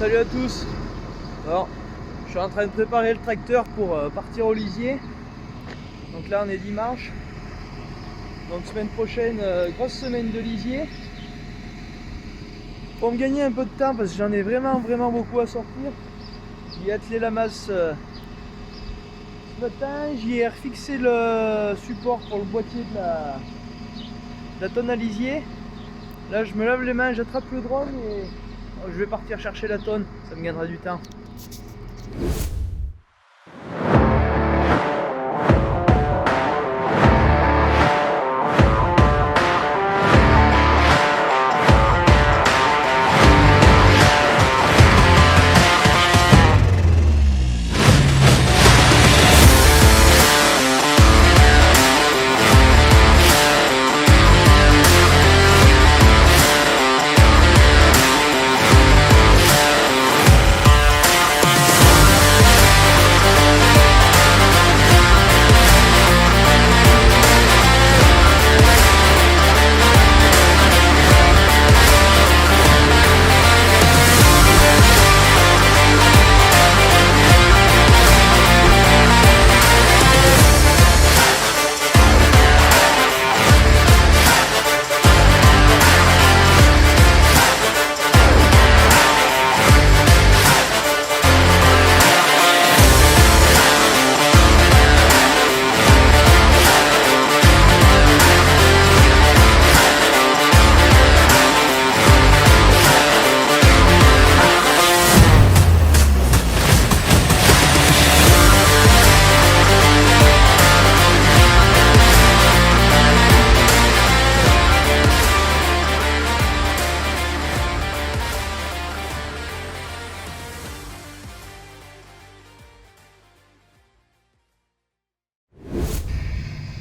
Salut à tous. Alors, je suis en train de préparer le tracteur pour partir au lisier. Donc là on est dimanche. Donc semaine prochaine, grosse semaine de lisier. Pour me gagner un peu de temps parce que j'en ai vraiment beaucoup à sortir. J'y ai attelé la masse ce matin. J'y ai refixé le support pour le boîtier de la tonne à lisier. Là je me lave les mains, j'attrape le drone et je vais partir chercher la tonne, ça me gagnera du temps.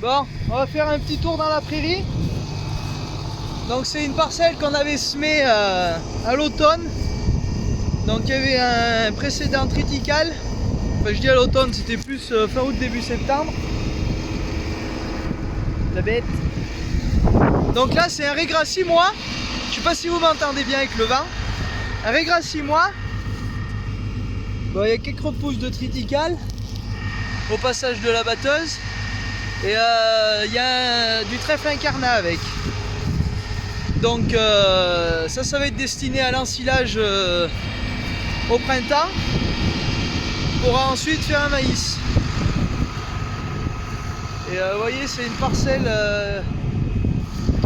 Bon, on va faire un petit tour dans la prairie. Donc c'est une parcelle qu'on avait semée à l'automne. Donc il y avait un précédent triticale. Enfin je dis à l'automne, c'était plus fin août, début septembre. La bête. Donc là c'est un régras 6 mois. Je sais pas si vous m'entendez bien avec le vent. Un régras 6 mois. Bon, il y a quelques repousses de triticale au passage de la batteuse. Et il y a du trèfle incarnat avec. Donc ça va être destiné à l'ensilage au printemps. On pourra ensuite faire un maïs. Et vous voyez, c'est une parcelle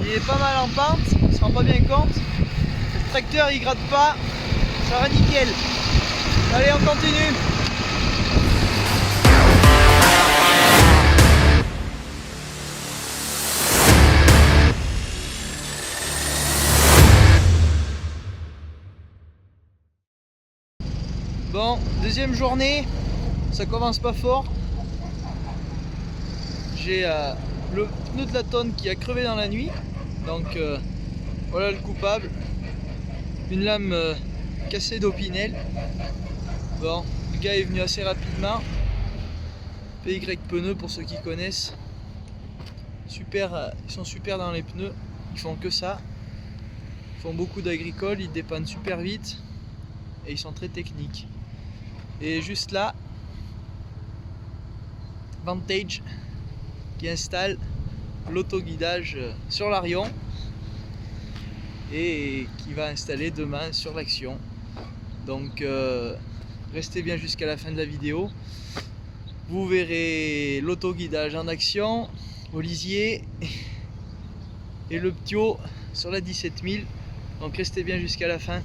qui est pas mal en pente, on se rend pas bien compte. Le tracteur il gratte pas, ça va nickel. Allez, on continue. Bon, deuxième journée, ça commence pas fort. J'ai le pneu de la tonne qui a crevé dans la nuit. Donc voilà le coupable. Une lame cassée d'Opinel. Bon, le gars est venu assez rapidement. PY pneus pour ceux qui connaissent. Super, ils sont super dans les pneus. Ils font que ça. Ils font beaucoup d'agricoles, ils dépannent super vite. Et ils sont très techniques. Et juste là, Vantage qui installe l'autoguidage sur l'Arion et qui va installer demain sur l'Action. Donc restez bien jusqu'à la fin de la vidéo. Vous verrez l'autoguidage en action au lisier et le Ptio sur la 17000. Donc restez bien jusqu'à la fin.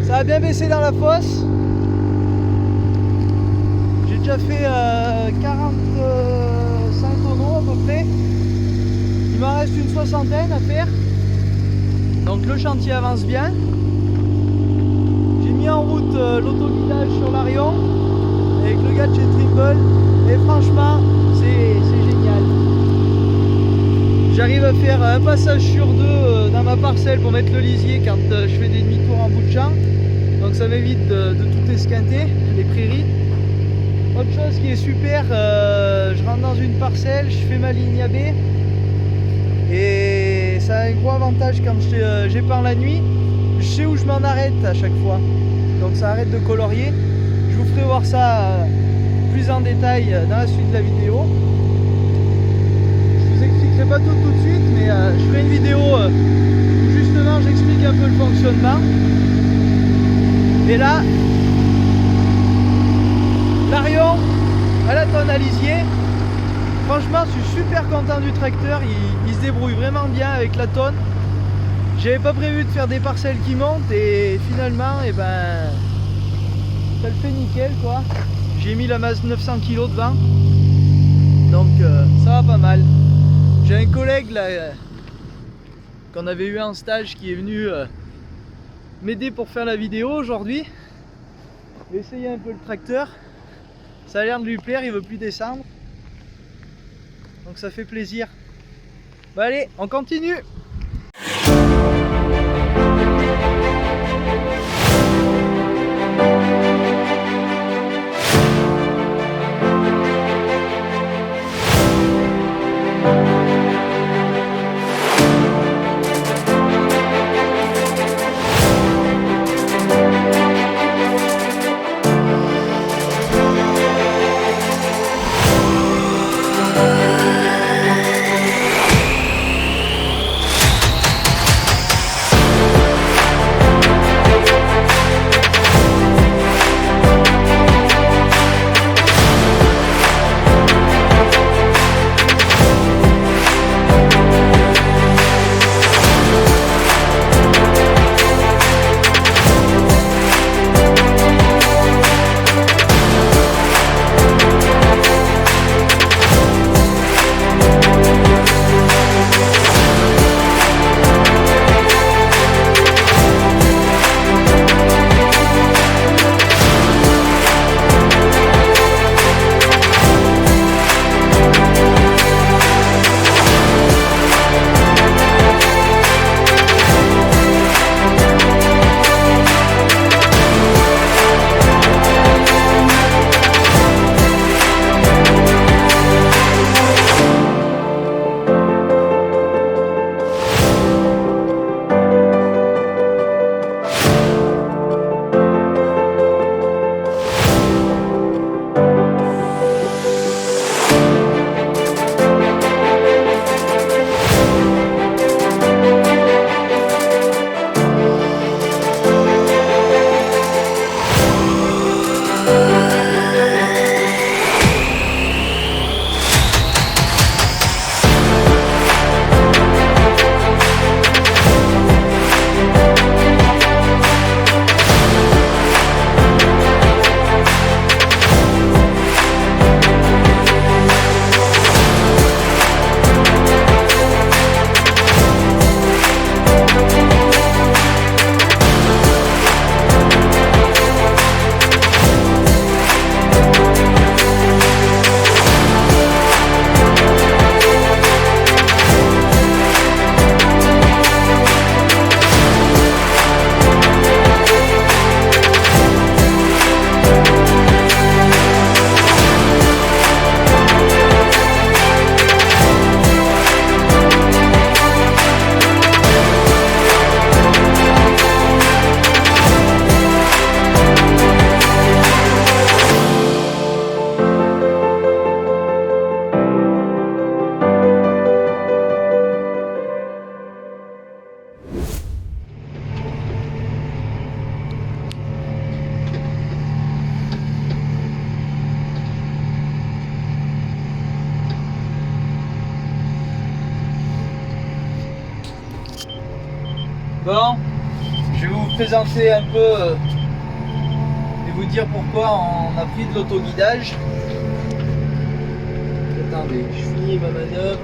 Ça a bien baissé dans la fosse. J'ai déjà fait 45 tonneaux à peu près. Il m'en reste une soixantaine à faire. Donc le chantier avance bien. J'ai mis en route l'autoguidage sur l'Arion avec le gars de chez Trimble. Et franchement, c'est génial. J'arrive à faire un passage sur deux dans ma parcelle pour mettre le lisier quand je fais des demi-tours en bout de champ. Donc ça m'évite de tout esquinter, les prairies. Autre chose qui est super, je rentre dans une parcelle, je fais ma ligne AB. Et ça a un gros avantage quand j'épand la nuit. Je sais où je m'en arrête à chaque fois. Donc ça arrête de colorier. Je vous ferai voir ça plus en détail dans la suite de la vidéo. Je vous expliquerai pas tout de suite, mais je ferai une vidéo où justement j'explique un peu le fonctionnement. Et là, l'Arion à la tonne à lisier. Franchement, je suis super content du tracteur. Il se débrouille vraiment bien avec la tonne. J'avais pas prévu de faire des parcelles qui montent et finalement, eh ben, ça le fait nickel quoi. J'ai mis la masse 900 kg devant. Donc ça va pas mal. J'ai un collègue là qu'on avait eu en stage qui est venu m'aider pour faire la vidéo aujourd'hui. J'ai essayé un peu le tracteur. Ça a l'air de lui plaire, il veut plus descendre. Donc ça fait plaisir. Bon allez, on continue. Bon, je vais vous présenter un peu et vous dire pourquoi on a pris de l'autoguidage. Attendez, je finis ma manœuvre.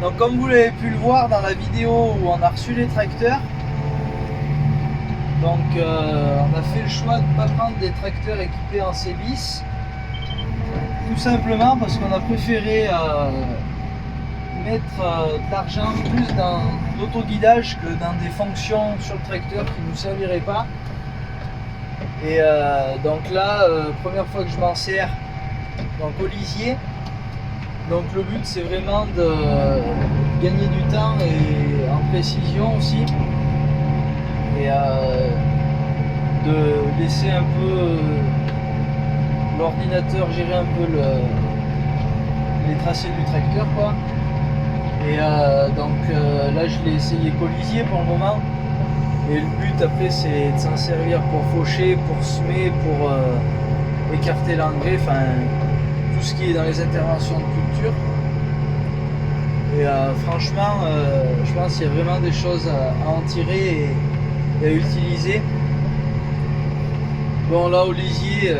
Donc comme vous l'avez pu le voir dans la vidéo où on a reçu les tracteurs, donc on a fait le choix de ne pas prendre des tracteurs équipés en C-bis, tout simplement parce qu'on a préféré mettre de l'argent plus dans l'autoguidage que dans des fonctions sur le tracteur qui ne nous serviraient pas. Et donc là, première fois que je m'en sers, donc au lisier. Donc le but c'est vraiment de gagner du temps et en précision aussi, et de laisser un peu l'ordinateur gérer un peu les tracés du tracteur quoi. Et donc là je l'ai essayé qu'au lisier pour le moment, et le but après c'est de s'en servir pour faucher, pour semer, pour écarter l'engrais, enfin tout ce qui est dans les interventions de culture. Et franchement, je pense qu'il y a vraiment des choses à en tirer et à utiliser. Bon là au lisier,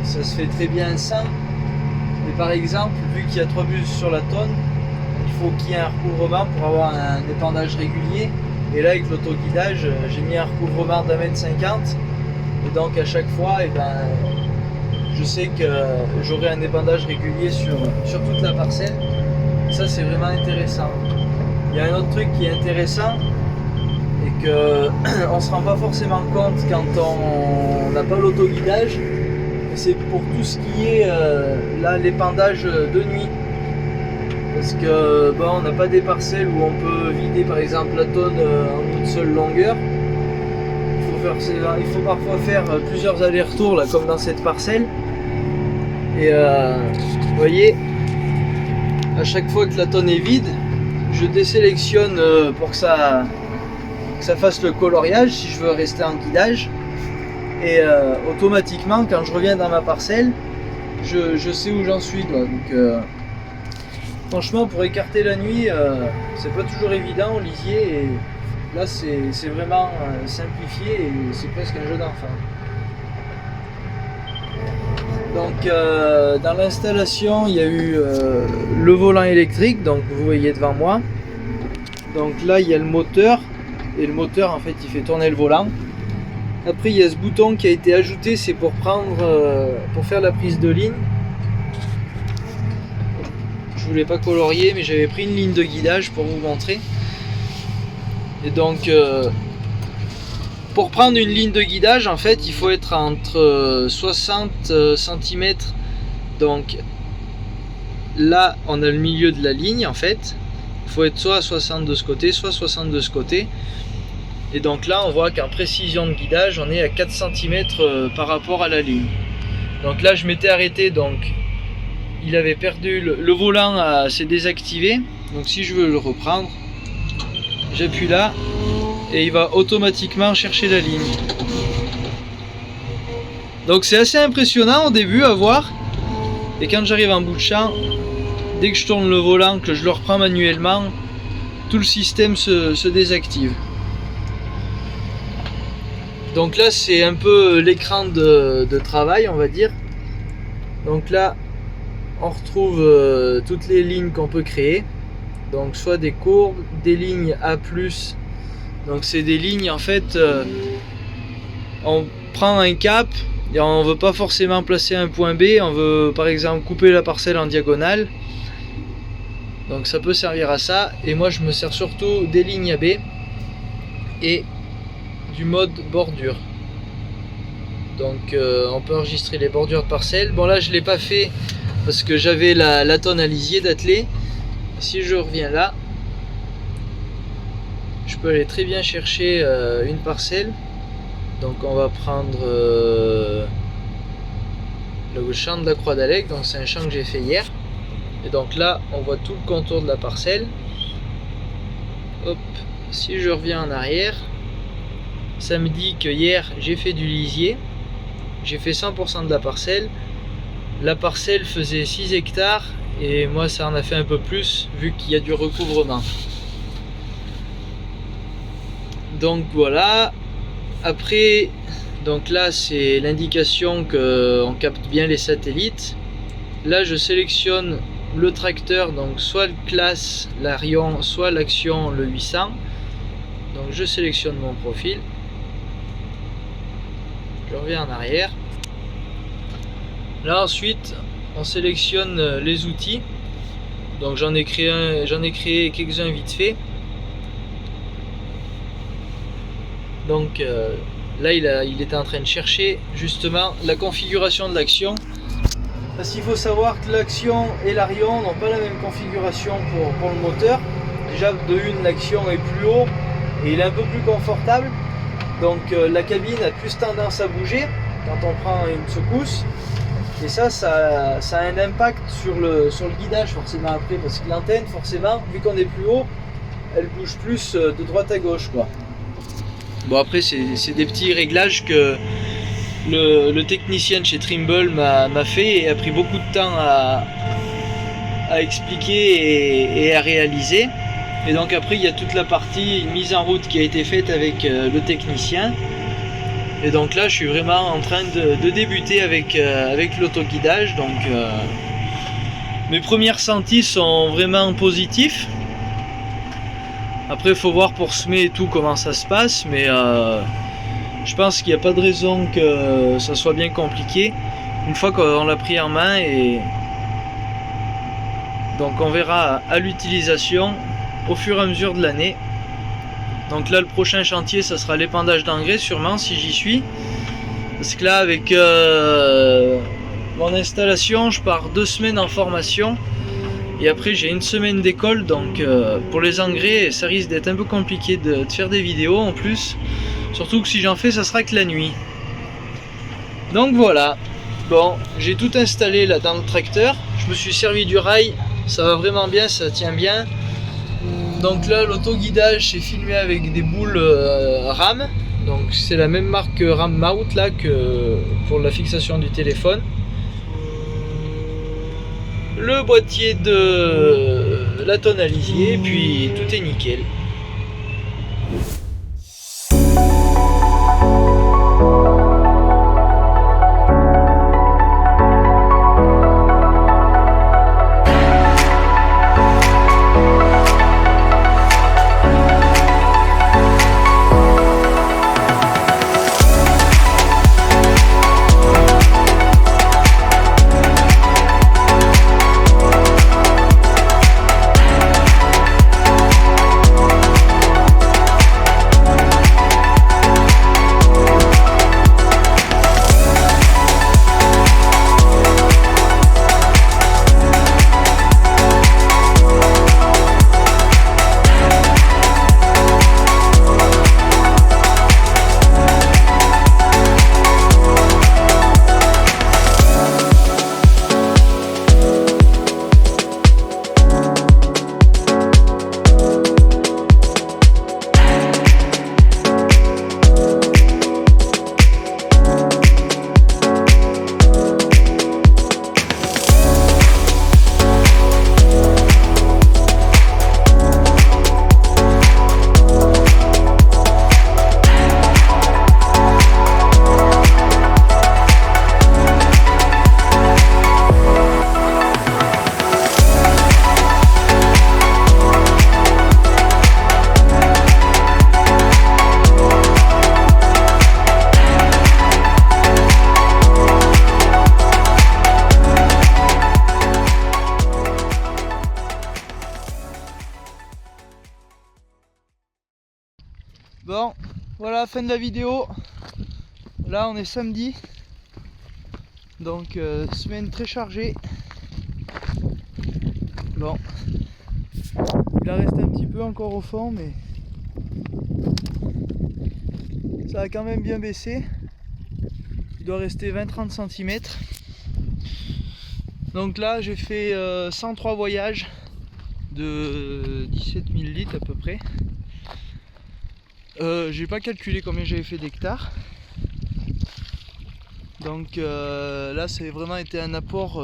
ça se fait très bien sans. Mais par exemple, vu qu'il y a 3 bus sur la tonne, il faut qu'il y ait un recouvrement pour avoir un épandage régulier. Et là avec l'autoguidage, j'ai mis un recouvrement d'1,50 m. Et donc à chaque fois, je sais que j'aurai un épandage régulier sur toute la parcelle. Ça c'est vraiment intéressant. Il y a un autre truc qui est intéressant et que on se rend pas forcément compte quand on n'a pas l'autoguidage, c'est pour tout ce qui est là l'épandage de nuit. Parce que bon, on n'a pas des parcelles où on peut vider par exemple la tonne en une seule longueur. Il faut parfois faire plusieurs allers-retours là comme dans cette parcelle. Et vous voyez, à chaque fois que la tonne est vide, je désélectionne pour que ça fasse le coloriage si je veux rester en guidage. Et automatiquement, quand je reviens dans ma parcelle, je sais où j'en suis. Donc franchement, pour écarter la nuit, c'est pas toujours évident au lisier. Et là, c'est vraiment simplifié et c'est presque un jeu d'enfant. Donc dans l'installation, il y a eu le volant électrique, donc vous voyez devant moi. Donc là, il y a le moteur, et le moteur en fait il fait tourner le volant. Après, il y a ce bouton qui a été ajouté, c'est pour faire la prise de ligne. Je voulais pas colorier, mais j'avais pris une ligne de guidage pour vous montrer. Et donc pour prendre une ligne de guidage, en fait, il faut être entre 60 cm. Donc là, on a le milieu de la ligne, en fait. Il faut être soit à 60 de ce côté, soit 60 de ce côté. Et donc là, on voit qu'en précision de guidage, on est à 4 cm par rapport à la ligne. Donc là, je m'étais arrêté, donc il avait perdu, le volant s'est désactivé. Donc si je veux le reprendre, j'appuie là. Et il va automatiquement chercher la ligne. Donc c'est assez impressionnant au début à voir. Et quand j'arrive en bout de champ, dès que je tourne le volant, que je le reprends manuellement, tout le système se désactive. Donc là c'est un peu l'écran de travail, on va dire. Donc là on retrouve toutes les lignes qu'on peut créer. Donc soit des courbes, des lignes A+. Donc c'est des lignes en fait, on prend un cap et on veut pas forcément placer un point B, on veut par exemple couper la parcelle en diagonale. Donc ça peut servir à ça, et moi je me sers surtout des lignes AB et du mode bordure. Donc on peut enregistrer les bordures de parcelles. Bon là je l'ai pas fait parce que j'avais la tonne à lisier d'attelé. Si je reviens là, je peux aller très bien chercher une parcelle. Donc on va prendre le champ de la Croix d'Alec. Donc c'est un champ que j'ai fait hier. Et donc là on voit tout le contour de la parcelle. Hop, si je reviens en arrière, ça me dit que hier j'ai fait du lisier. J'ai fait 100% de la parcelle. La parcelle faisait 6 hectares et moi ça en a fait un peu plus vu qu'il y a du recouvrement. Donc voilà. Après, donc là c'est l'indication qu'on capte bien les satellites. Là je sélectionne le tracteur, donc soit le classe, l'Arion, soit l'Action, le 800. Donc je sélectionne mon profil. Je reviens en arrière. Là ensuite on sélectionne les outils. Donc j'en ai créé quelques-uns vite fait. Donc là il était en train de chercher justement la configuration de l'Action. Parce qu'il faut savoir que l'Action et l'Arion n'ont pas la même configuration pour le moteur. Déjà de une, l'Action est plus haut et il est un peu plus confortable. Donc la cabine a plus tendance à bouger quand on prend une secousse. Et ça a un impact sur le guidage forcément après. Parce que l'antenne forcément, vu qu'on est plus haut, elle bouge plus de droite à gauche, quoi. Bon après c'est des petits réglages que le technicien de chez Trimble m'a fait et a pris beaucoup de temps à expliquer et à réaliser. Et donc après il y a toute la partie mise en route qui a été faite avec le technicien. Et donc là je suis vraiment en train de débuter avec l'autoguidage. Donc mes premiers ressentis sont vraiment positifs. Après il faut voir pour semer et tout comment ça se passe, mais je pense qu'il n'y a pas de raison que ça soit bien compliqué une fois qu'on l'a pris en main. Et donc on verra à l'utilisation au fur et à mesure de l'année. Donc là le prochain chantier ça sera l'épandage d'engrais sûrement si j'y suis, parce que là avec mon installation je pars 2 semaines en formation et après j'ai 1 semaine d'école. Donc pour les engrais ça risque d'être un peu compliqué de faire des vidéos en plus. Surtout que si j'en fais, ça sera que la nuit. Donc voilà. Bon, j'ai tout installé là dans le tracteur. Je me suis servi du rail. Ça va vraiment bien, ça tient bien. Donc là, l'autoguidage, c'est filmé avec des boules RAM. Donc c'est la même marque que RAM Mount là que pour la fixation du téléphone. Le boîtier de la tonne à lisier, puis tout est nickel. Bon, voilà, fin de la vidéo. Là, on est samedi. Donc, semaine très chargée. Bon, il en reste un petit peu encore au fond, mais ça a quand même bien baissé. Il doit rester 20-30 cm. Donc là, j'ai fait 103 voyages de 17 000 litres à peu près. J'ai pas calculé combien j'avais fait d'hectares. Donc là, ça a vraiment été un apport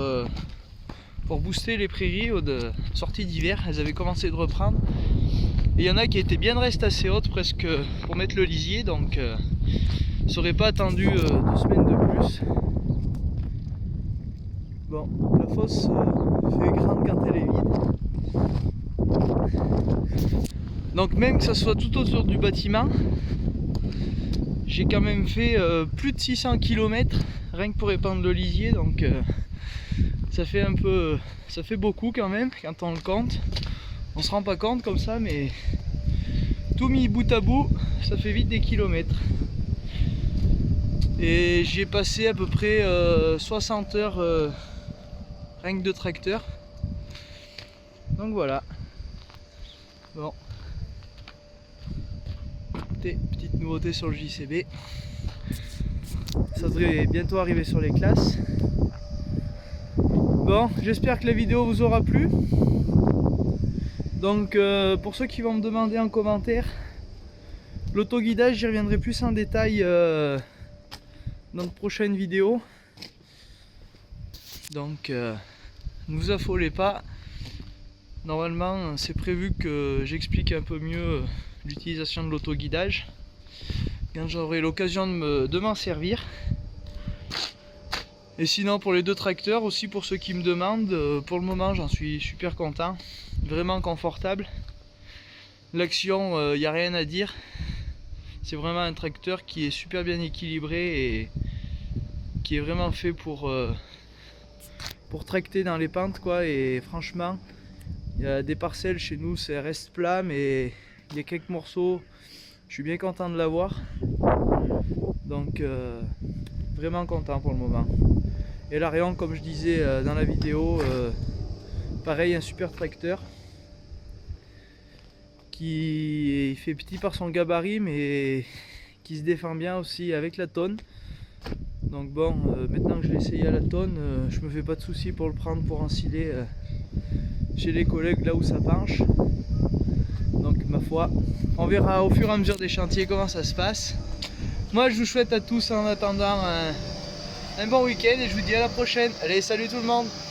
pour booster les prairies de sortie d'hiver. Elles avaient commencé de reprendre. Et il y en a qui étaient bien de reste assez hautes, presque pour mettre le lisier, donc ça n'aurait pas attendu 2 semaines de plus. Bon, la fosse fait grande quand elle est vide. Donc même que ça soit tout autour du bâtiment, j'ai quand même fait plus de 600 km rien que pour épandre le lisier, donc ça fait un peu, ça fait beaucoup quand même quand on le compte. On se rend pas compte comme ça, mais tout mis bout à bout, ça fait vite des kilomètres. Et j'ai passé à peu près 60 heures rien que de tracteur. Donc voilà. Bon. Petite nouveauté sur le JCB. Ça devrait bientôt arriver sur les classes. Bon, j'espère que la vidéo vous aura plu. Donc pour ceux qui vont me demander en commentaire, l'autoguidage, j'y reviendrai plus en détail dans de prochaines vidéos. Donc ne vous affolez pas. Normalement c'est prévu que j'explique un peu mieux l'utilisation de l'autoguidage quand j'aurai l'occasion de m'en servir. Et sinon pour les 2 tracteurs aussi, pour ceux qui me demandent, pour le moment j'en suis super content, vraiment confortable. L'action, il n'y a rien à dire, c'est vraiment un tracteur qui est super bien équilibré et qui est vraiment fait pour tracter dans les pentes quoi. Et franchement, il y a des parcelles chez nous, ça reste plat, mais il y a quelques morceaux, je suis bien content de l'avoir. Donc vraiment content pour le moment. Et l'Arion, comme je disais dans la vidéo, pareil, un super tracteur qui fait petit par son gabarit, mais qui se défend bien aussi avec la tonne. Donc bon, maintenant que je l'ai essayé à la tonne, je me fais pas de soucis pour le prendre pour ensiler chez les collègues là où ça penche. Donc ma foi, on verra au fur et à mesure des chantiers comment ça se passe. Moi je vous souhaite à tous en attendant un bon week-end et je vous dis à la prochaine. Allez, salut tout le monde!